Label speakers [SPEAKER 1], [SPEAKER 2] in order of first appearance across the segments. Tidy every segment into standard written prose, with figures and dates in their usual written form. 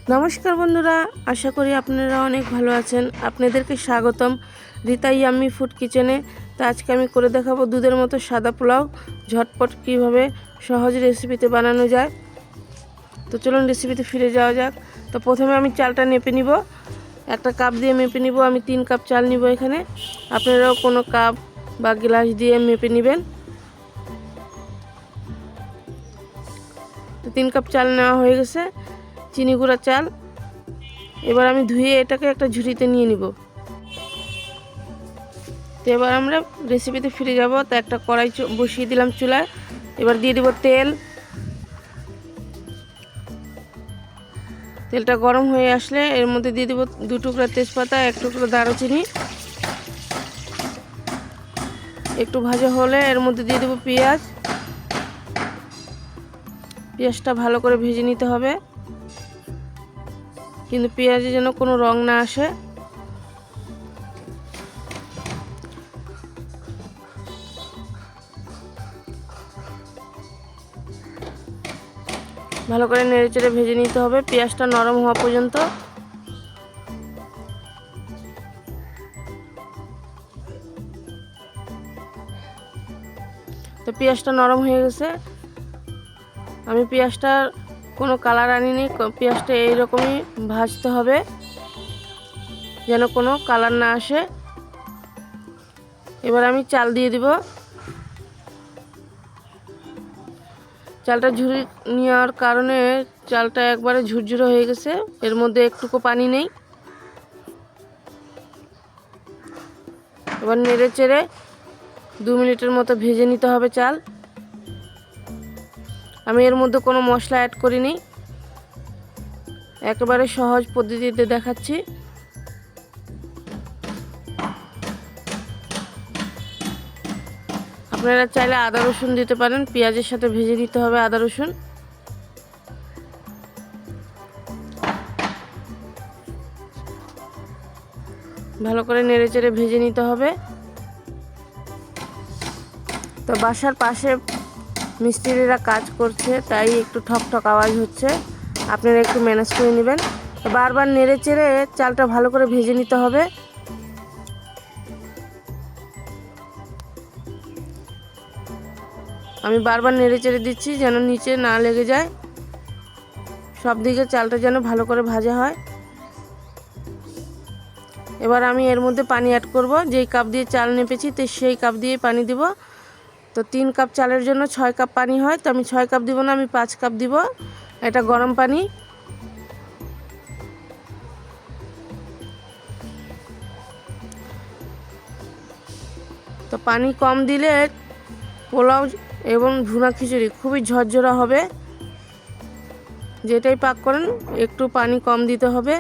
[SPEAKER 1] নমস্কার বন্ধুরা, আশা করি আপনারা অনেক ভালো আছেন। আপনাদেরকে স্বাগতম রিতা ইয়াম্মি ফুড কিচেনে। তো আজকে আমি করে দেখাবো দুধের মতো সাদা পোলাও ঝটপট কিভাবে সহজ রেসিপিতে বানানো যায়। তো চলুন রেসিপিতে ফিরে যাওয়া যাক। তো প্রথমে আমি চালটা মেপে নিব, একটা কাপ দিয়ে মেপে নিব। আমি 3 কাপ চাল নিব এখানে, আপনারাও কোনো কাপ বা গ্লাস দিয়ে মেপে নেবেন। তো 3 কাপ চাল নেওয়া হয়ে গেছে, চিনি গুঁড়া চাল। এবার আমি ধুয়ে এটাকে একটা ঝুড়িতে নিয়ে নিব। তো এবার আমরা রেসিপিতে ফিরে যাব। তো একটা কড়াই বসিয়ে দিলাম চুলায়। এবার দিয়ে দিব তেল। তেলটা গরম হয়ে আসলে এর মধ্যে দিয়ে দিব 2 টুকরা তেজপাতা, 1 টুকরা দারুচিনি। একটু ভাজা হলে এর মধ্যে দিয়ে দেব পেঁয়াজ। পেঁয়াজটা ভালো করে ভেজে নিতে হবে, কিন্তু পেঁয়াজে যেন কোনো রং না আসে। ভালো করে নেড়েচেড়ে ভেজে নিতে হবে পেঁয়াজটা নরম হওয়া পর্যন্ত। তো পেঁয়াজটা নরম হয়ে গেছে। আমি পেঁয়াজটার কোনো কালার আনিনি, পেঁয়াজটা এইরকমই ভাজতে হবে যেন কোনো কালার না আসে। এবার আমি চাল দিয়ে দিব। চালটা ঝুরি নেওয়ার কারণে চালটা একবারে ঝুরঝুরে হয়ে গেছে, এর মধ্যে একটুকু পানি নেই। এবার নেড়ে চেড়ে 2 মিনিটের মতো ভেজে নিতে হবে চাল। আমি এর মধ্যে কোনো মশলা অ্যাড করিনি, একেবারে সহজ পদ্ধতিতে দেখাচ্ছি। আপনারা চাইলে আদা রসুন দিতে পারেন, পেঁয়াজের সাথে ভেজে নিতে হবে আদা রসুন। ভালো করে নেড়েচেড়ে ভেজে নিতে হবে। তো বাসার পাশে মিস্ত্রিরা কাজ করছে, তাই একটু ঠক ঠক আওয়াজ হচ্ছে, আপনারা একটু ম্যানেজ করে নেবেন। তো বারবার নেড়েচেড়ে চালটা ভালো করে ভেজে নিতে হবে। আমি বারবার নেড়েচেড়ে দিচ্ছি যেন নিচে না লেগে যায়, সব দিকে চালটা যেন ভালো করে ভাজা হয়। এবার আমি এর মধ্যে পানি অ্যাড করব। যেই কাপ দিয়ে চাল নেপেছি তো সেই কাপ দিয়ে পানি দিব। তো 3 কাপ চালের জন্য 6 কাপ পানি হয়, তো আমি 6 কাপ দিব না, আমি 5 কাপ দিব। এটা গরম পানি। তো পানি কম দিলে পোলাও এবং ভুনা খিচুড়ি খুবই ঝরঝরা হবে। যেটাই পাক করেন একটু পানি কম দিতে হবে।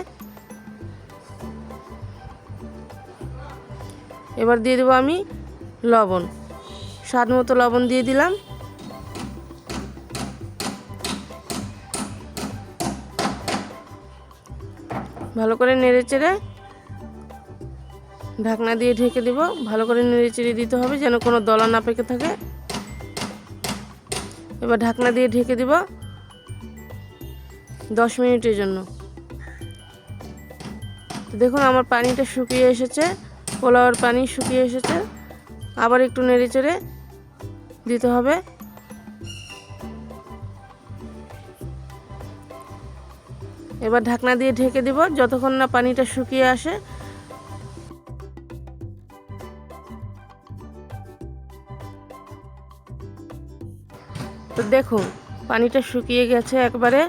[SPEAKER 1] এবার দিয়ে দেবো আমি লবণ, স্বাদ মতো লবণ দিয়ে দিলাম। ভালো করে নেড়েচেড়ে ঢাকনা দিয়ে ঢেকে দেব। ভালো করে নেড়েচেড়ে দিতে হবে যেন কোনো দলা না পেকে থাকে। এবার ঢাকনা দিয়ে ঢেকে দেব 10 মিনিটের জন্য। দেখুন আমার পানিটা শুকিয়ে এসেছে, পোলাওয়ের পানি শুকিয়ে এসেছে। আবার একটু নেড়েচেড়ে দিতে হবে। এবার ঢাকনা দিয়ে ঢেকে দেব যতক্ষণ না পানিটা শুকিয়ে আসে। তো দেখুন পানিটা শুকিয়ে গেছে একবারে,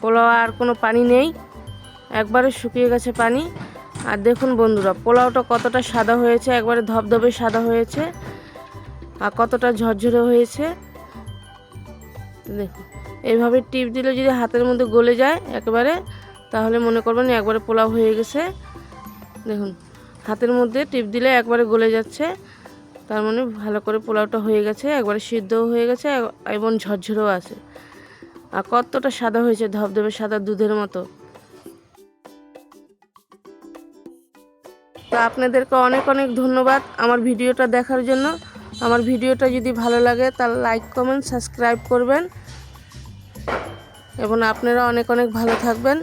[SPEAKER 1] পোলাও আর কোনো পানি নেই, একবারে শুকিয়ে গেছে পানি। আর দেখুন বন্ধুরা পোলাওটা কতটা সাদা হয়েছে, একবারে ধবধবে সাদা হয়েছে আর কতটা ঝরঝরে হয়েছে। দেখুন এইভাবে টিপ দিলে যদি হাতের মধ্যে গলে যায় একেবারে, তাহলে মনে করবেন একবারে পোলাও হয়ে গেছে। দেখুন হাতের মধ্যে টিপ দিলে একবারে গলে যাচ্ছে, তার মানে ভালো করে পোলাওটা হয়ে গেছে, একবারে সিদ্ধও হয়ে গেছে এবং ঝরঝরেও আছে। আর কতটা সাদা হয়েছে, ধবধবে সাদা দুধের মতো। তো আপনাদেরকে অনেক অনেক ধন্যবাদ আমার ভিডিওটা দেখার জন্য। আমার ভিডিওটা যদি ভালো লাগে তাহলে লাইক কমেন্ট সাবস্ক্রাইব করবেন। এবং আপনারা অনেক অনেক ভালো থাকবেন।